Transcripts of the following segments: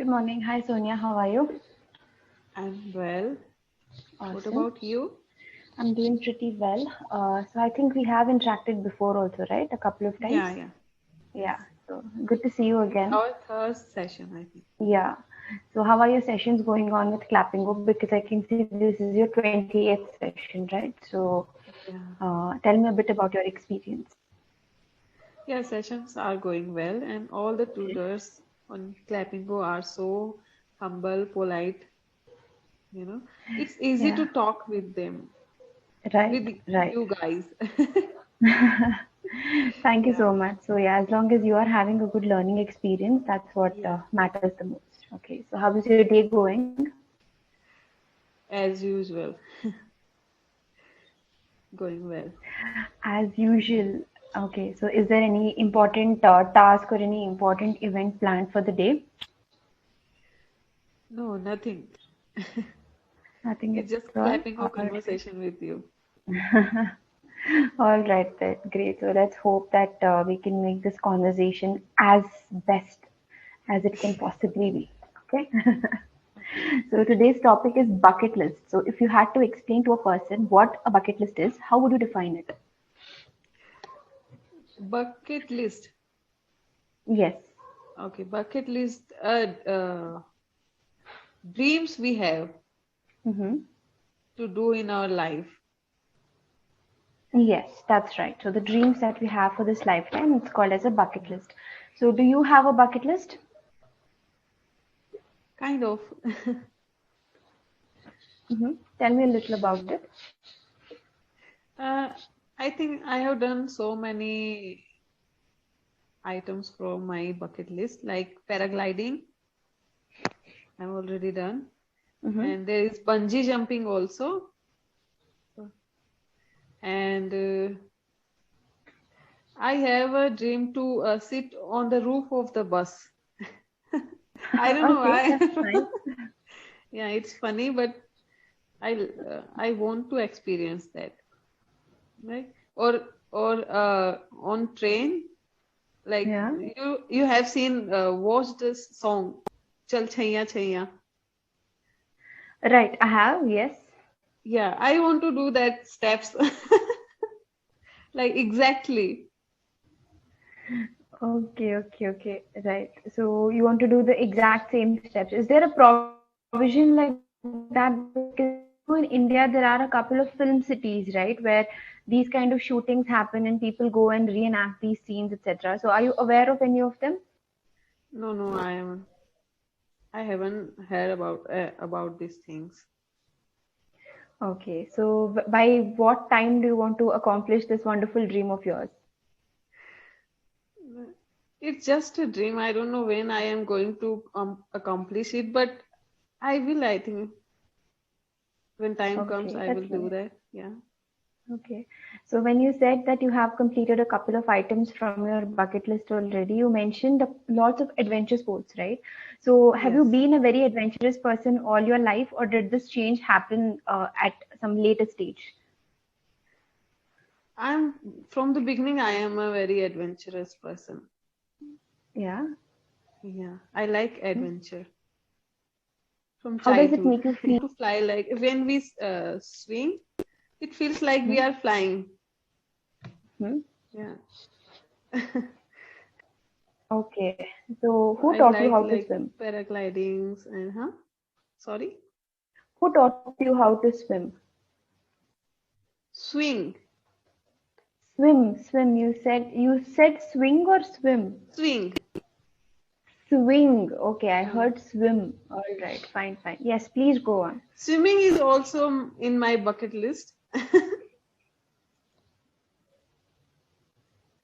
Good morning. Hi, Sonia. How are you? I'm well. What Awesome. about you? I'm doing pretty well. So I think we have interacted before also, right? A couple of times. Yeah. Yes. Yeah. So good to see you It's again. our third session, I think. Yeah. So how are your sessions going on with Clapingo? Because I can see this is your 28th session, right? So Yeah. tell me a bit about your experience. Yeah, sessions are going well, and all the Okay. tutors on Clapingo are so humble, polite. You know, it's easy Yeah. to talk with them, Right. with Right. you guys. Thank you Yeah. so much. So yeah, as long as you are having a good learning experience, that's what Yeah. matters the most. Okay. So how is your day going? As usual, going well. As usual. Okay. So is there any important task or any important event planned for the day? No, nothing. Nothing It's at just all. clapping All of right. conversation with you. All right then. Great. So let's hope that we can make this conversation as best as it can possibly be. Okay. Okay. So today's topic is bucket list. So if you had to explain to a person what a bucket list is, how would you define it? Bucket list. Yes. Okay, bucket list. Dreams we have Mm-hmm. to do in our life. Yes, that's right. So the dreams that we have for this lifetime, it's called as a bucket list. So do you have a bucket list? Kind of. Mm-hmm. Tell me a little about it. uh, I think I have done so many items from my bucket list, like paragliding. I've already done, Mm-hmm. and there is bungee jumping also. And I have a dream to sit on the roof of the bus. I don't know Okay, why. that's nice. Yeah, it's funny, but I want to experience that, right? Or on train, like Yeah. you have seen watched this song Chal Chaiya Chaiya. Right, I have, yes. Yeah, I want to do that steps like exactly. Okay. Right. So you want to do the exact same steps. Is there a provision like that? Because I know in India there are a couple of film cities, right, where these kind of shootings happen and people go and reenact these scenes, etc. So are you aware of any of them? No, I haven't heard about these things. Okay. So by what time do you want to accomplish this wonderful dream of yours? It's just a dream. I don't know when I am going to accomplish it, but I will. I think when time comes, Okay, I will that's do nice. that. Yeah. Okay. So when you said that you have completed a couple of items from your bucket list already, you mentioned lots of adventure sports, right? So have you Yes. been a very adventurous person all your life, or did this change happen at some later stage? I'm from the beginning. I am a very adventurous person. Yeah. Yeah, I like Mhm. adventure from How does it childhood. make you feel? To fly, like when we swing, it feels like we Mhm. are flying. Mhm. Yeah. Okay. So So who I taught you like how to like swim? paraglidings and Sorry, Who taught you how to swim? swing, Swim. You said swing or swim? swing. Swing. Okay, I Yeah. heard swim. All right, fine. Yes, please go on. Swimming is also in my bucket list.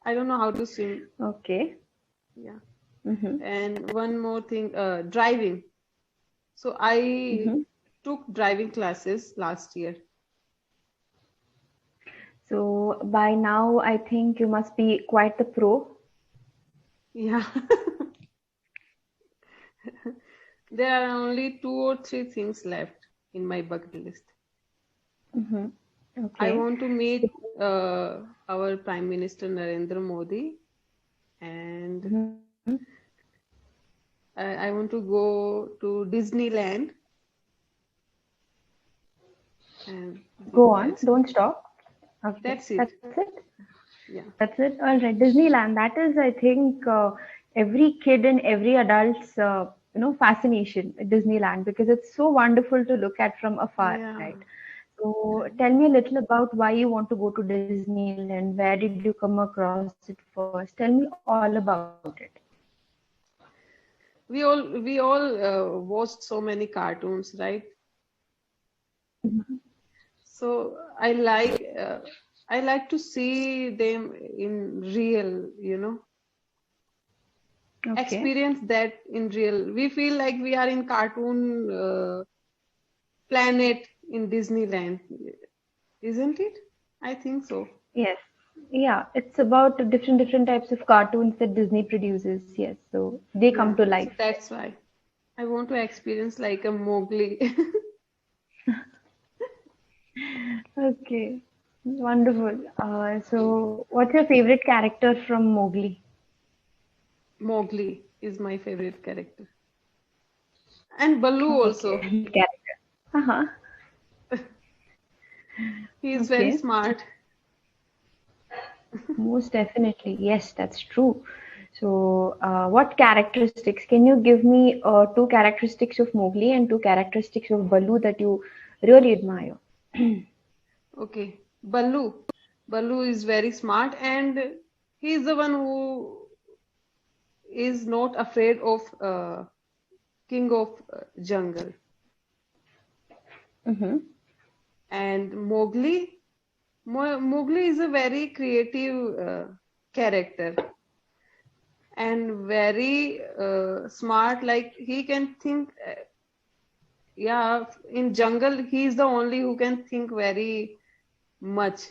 I don't know how to swim. Okay. Yeah. Mm-hmm. And one more thing, driving. So I Mm-hmm. took driving classes last year. So by now, I think you must be quite the pro. Yeah. There are only two or three things left in my bucket list. Mm-hmm. I Okay. want to So, meet our Prime Minister Narendra Modi, and mhm. I want to go to Disneyland. And Go on, don't stop. Okay, that's that's it. it. Yeah. That's it. All right, Disneyland. That is, I think, every kid and every adult's, fascination at Disneyland because it's so wonderful to look at from afar, Yeah. right? So, Right. tell me a little about why you want to go to Disneyland. Where did you come across it first? Tell me all about it. We all watched so many cartoons, right? So I like to see them in real, Okay. experience that in real. We feel like we are in cartoon planet in Disneyland, isn't it? I think so. Yes. Yeah, it's about different types of cartoons that Disney produces. Yes, so they come Yeah, to so life. that's why I want to experience like a Mowgli. Okay, wonderful. So, what's your favorite character from Mowgli? Mowgli is my favorite character, and Baloo Okay, also. lead character. Uh-huh. He is very Okay, smart. most definitely. Yes, that's true. So, what characteristics? Can you give me two characteristics of Mowgli and two characteristics of Baloo that you really admire? Okay, Baloo. Baloo is very smart, and he is the one who is not afraid of King of Jungle. Mm-hmm. And Mowgli is a very creative character and very smart. Like he can think. Yeah, in jungle, he is the only who can think very much.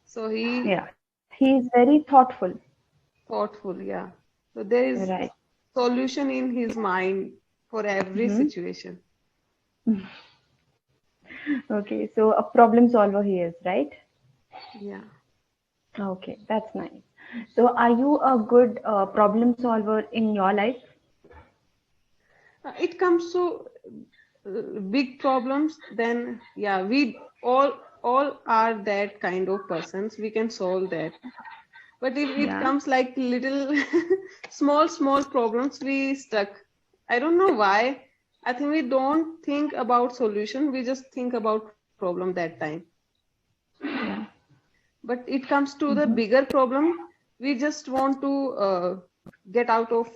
So he Yeah, he is very thoughtful. thoughtful. Yeah. So there is Right. solution in his mind for every Mm-hmm. situation. Okay, so a problem solver he is, right? Yeah. Okay, that's nice. So, are you a good problem solver in your life? It comes to big problems, then yeah, we all are that kind of persons. We can solve that. But if it Yeah. comes like little small problems, we stuck. I don't know why. I think we don't think about solution. We just think about problem that time. Yeah. But it comes to the Mm-hmm. bigger problem, we just want to get out of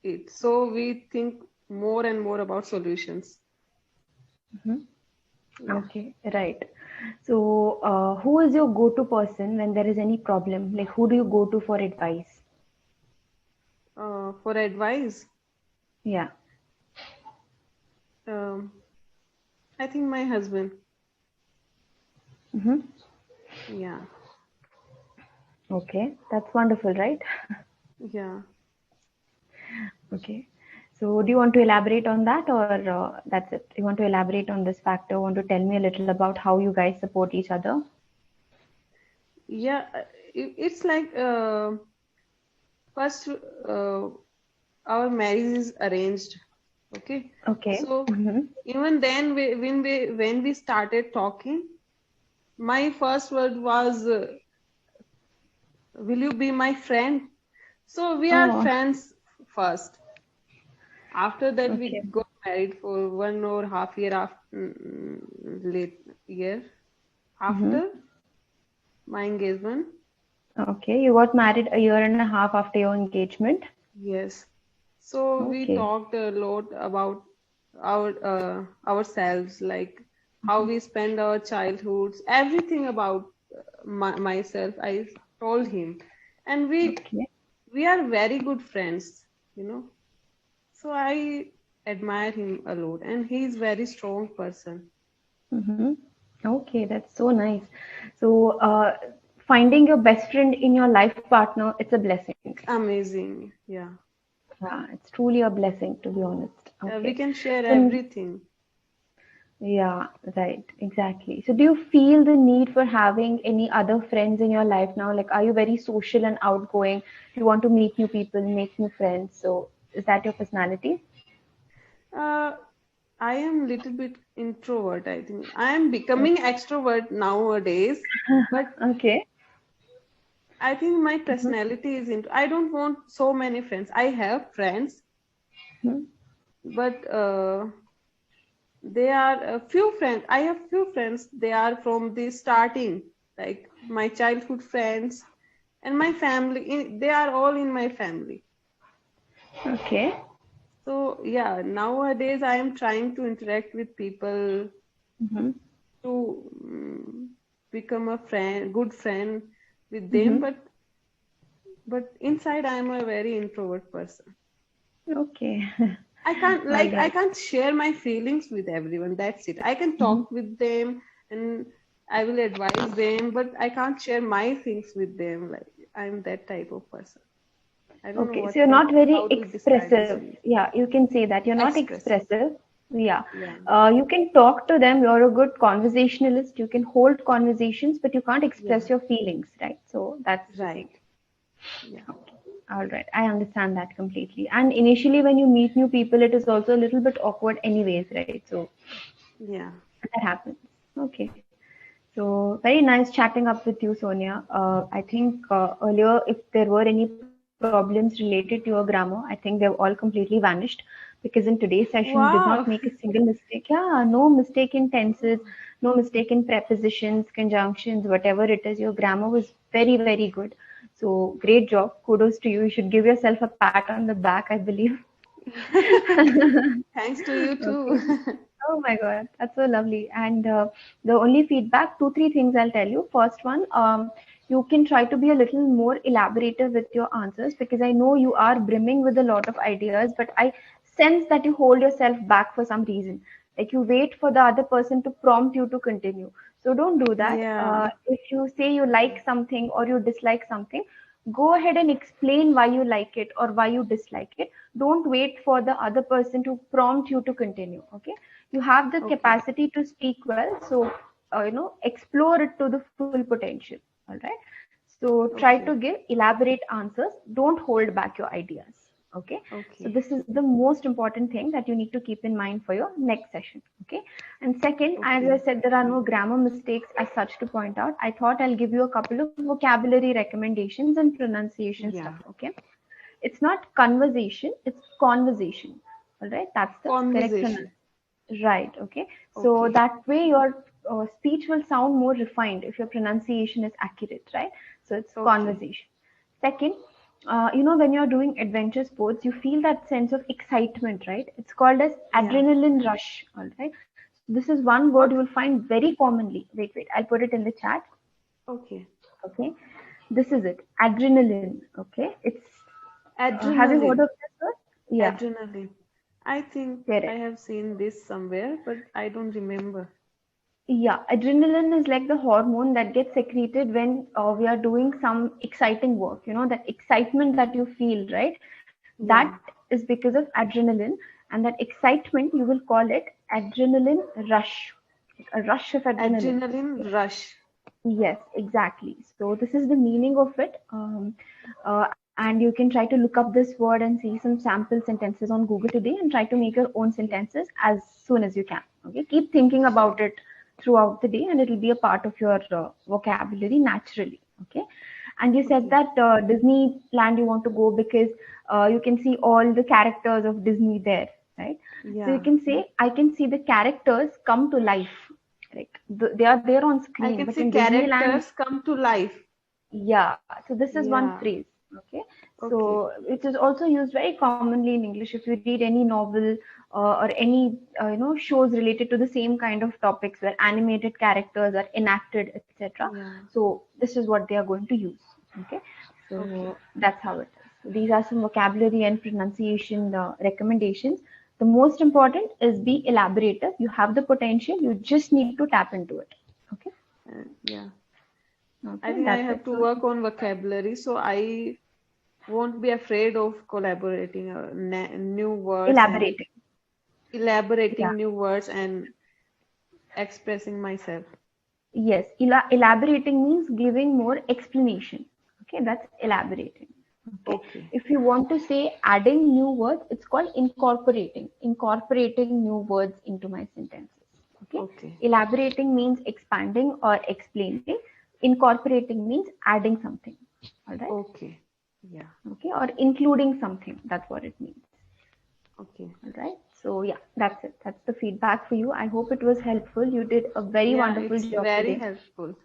it. So we think more and more about solutions. Mm-hmm. Yeah. Okay, right. So, who is your go-to person when there is any problem? Like, who do you go to for advice? For advice, Yeah. um, I think my husband. Mm-hmm. Yeah. Okay, that's wonderful, right? Yeah. Okay. So, do you want to elaborate on that, or that's it? You want to elaborate on this factor? Want to tell me a little about how you guys support each other? Yeah. It's like first our marriage is arranged. Okay. Okay. So Mm-hmm. even then, when we started talking, my first word was, "Will you be my friend?" So we are Oh, friends first. After that, we okay. got married for 1.5 year after late year Mm-hmm. after my engagement. Okay, you got married a year and a half after your engagement. Yes. So we Okay. talked a lot about ourselves, like how we spend our childhoods, everything about myself. I told him, and Okay. we are very good friends, you know. So I admire him a lot, and he is very strong person. Mm-hmm. Okay, that's so nice. So, finding your best friend in your life partner, it's a blessing. Amazing. Yeah. Yeah, it's truly a blessing, to be honest. We Okay. can share So, everything. Yeah, right, exactly. So do you feel the need for having any other friends in your life now? Like, are you very social and outgoing? You want to meet new people, make new friends. So is that your personality? Uh, I am little bit introvert, I think. I am becoming extrovert nowadays, but Okay. I think my Mhm. personality is into. I don't want so many friends. I have friends, Mhm. but they are a few friends. I have few friends. They are from the starting, like my childhood friends and my family. They are all in my family. Okay. So yeah, nowadays I am trying to interact with people Mm-hmm. to become a friend, good friend with them. Mm-hmm. But inside I am a very introvert person. Okay. All I right. can't share my feelings with everyone. That's it. I can Mhm. talk with them and I will advise them, but I can't share my things with them. Like I'm that type of person. I don't know Okay. So you're not how very to describe this expressive. in Yeah, you can say that. You're not expressive. expressive. Yeah. Yeah. You can talk to them. You're a good conversationalist. You can hold conversations, but you can't Yeah. express your feelings, right? So that's the thing. Right. Yeah. All right, I understand that completely. And initially, when you meet new people, it is also a little bit awkward, anyways, right? So Yeah. that happens. Okay. So very nice chatting up with you, Sonia. I think earlier, if there were any problems related to your grammar, I think they've all completely vanished because in today's session, you did not make a Wow. single mistake. Yeah, no mistake in tenses, no mistake in prepositions, conjunctions, whatever it is. Your grammar was very, very good. So great job. Kudos to you. You should give yourself a pat on the back, I believe. Thanks to you Okay. too. Oh my God, that's so lovely. And the only feedback, two, three things I'll tell you. First one, you can try to be a little more elaborative with your answers because I know you are brimming with a lot of ideas, but I sense that you hold yourself back for some reason. Like you wait for the other person to prompt you to continue. So don't do that. Yeah. If you say you like something or you dislike something, go ahead and explain why you like it or why you dislike it. Don't wait for the other person to prompt you to continue. Okay, you have the Okay. capacity to speak well, so explore it to the full potential. All right, so try to Okay. give elaborate answers, don't hold back your ideas. Okay, so Okay. this is the most important thing that you need to keep in mind for your next session. Okay, and second, as I Okay. said, there are no grammar mistakes as such to point out. I thought I'll give you a couple of vocabulary recommendations and pronunciation stuff. Yeah. Okay, it's not conversation, it's conversation. All right, that's the correct Conversation. pronunciation. Right, okay. So Okay. that way your speech will sound more refined if your pronunciation is accurate, right? So it's Okay. conversation. Second, when you're doing adventure sports, you feel that sense of excitement, right? It's called as Yeah. adrenaline rush, all right? So this is one word you will What? find very commonly. Wait, I'll put it in the chat, Okay. okay? This is it, adrenaline, okay? Have you heard Adrenaline. of this word? Yeah, Adrenaline. I think I correct. have seen this somewhere, but I don't remember. Yeah, adrenaline is like the hormone that gets secreted when we are doing some exciting work. You know, that excitement that you feel, right? That Yeah. is because of adrenaline. And that excitement, you will call it adrenaline rush, like a rush of adrenaline. Adrenaline rush. Yes, exactly. So this is the meaning of it. And you can try to look up this word and see some sample sentences on Google today and try to make your own sentences as soon as you can. Okay, keep thinking about it throughout the day, and it will be a part of your vocabulary naturally. Okay, and you said Okay. that Disneyland you want to go because you can see all the characters of Disney there, right? So you Yeah. can say, I can see the characters come to life. Like they are there on I screen, can but see in Disneyland, characters come to life. yeah. So this is one Yeah. phrase. Okay, Okay. so it is also used very commonly in English. If you read any novel or any shows related to the same kind of topics where animated characters are enacted, etc. Yeah. So this is what they are going to use. Okay, Okay. so that's how it is. So these are some vocabulary and pronunciation recommendations. The most important is be elaborative. You have the potential. You just need to tap into it. Okay. Yeah. I Okay, think I that's have it. to So work on vocabulary, so I won't be afraid of collaborating new words and elaborating. elaborating Yeah. new words and expressing myself. Yes, elaborating means giving more explanation. Okay, that's elaborating. Okay, Okay. if you want to say adding new words, it's called incorporating. Incorporating new words into my sentences. Okay, Okay. elaborating means expanding or explaining. Incorporating means adding something. All right. Okay. Yeah. Okay, or including something. That's what it means. Okay. All right. So yeah, that's it. That's the feedback for you. I hope it was helpful. You did a very Yeah, wonderful it's job very today. helpful.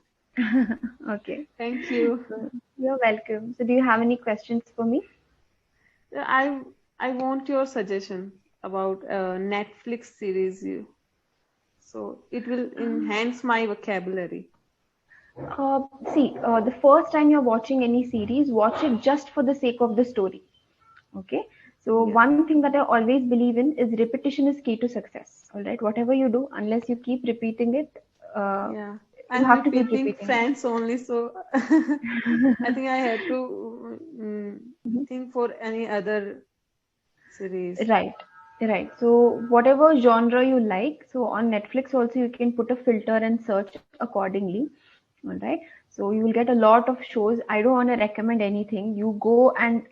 Okay. Thank you. So you're welcome. So do you have any questions for me? I I want your suggestion about a Netflix series. So it will enhance my vocabulary. See, the first time you're watching any series, watch it just for the sake of the story. Okay. So Yeah. one thing that I always believe in is repetition is key to success. All right. Whatever you do, unless you keep repeating it, Yeah. you I'm have to keep repeating repeating it. Friends only, so I think I have to Mhm. think for any other series. Right. Right. So whatever genre you like, so on Netflix also you can put a filter and search accordingly. All right. So you will get a lot of shows. I don't want to recommend anything. You go and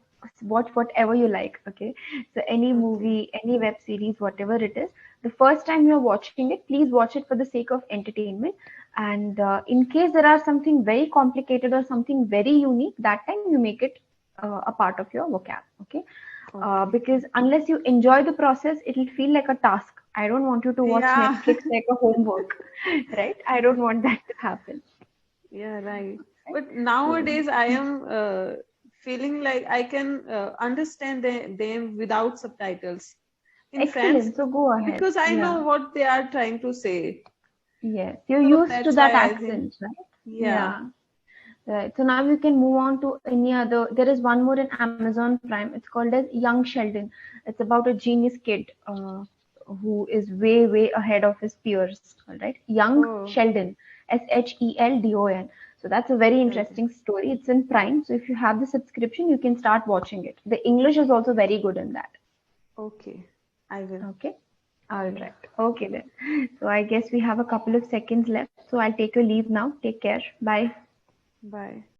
watch whatever you like. Okay. So any Okay. movie, any web series, whatever it is, the first time you're watching it, please watch it for the sake of entertainment. And in case there are something very complicated or something very unique, that time you make it a part of your vocab. Okay. Okay. Because unless you enjoy the process, it'll feel like a task. I don't want you to watch Yeah. Netflix like a homework, right? I don't want that to happen. Yeah, right. Right? But So, nowadays I am feeling like I can understand them without subtitles in Friends excellent. So go ahead. because I know Yeah. what they are trying to say. Yes. You're So used to that's that why I think, accent, right? yeah. Yeah. Right. So now you can move on to any other. There is one more in Amazon Prime. It's called as Young Sheldon. It's about a genius kid who is way, way ahead of his peers. All right. Young Oh, Sheldon. Sheldon. So that's a very okay. interesting story. It's in Prime. So if you have the subscription, you can start watching it. The English is also very good in that. Okay. I will. Okay. All Yeah. right. Okay then. So I guess we have a couple of seconds left. So I'll take your leave now. Take care. Bye. Bye.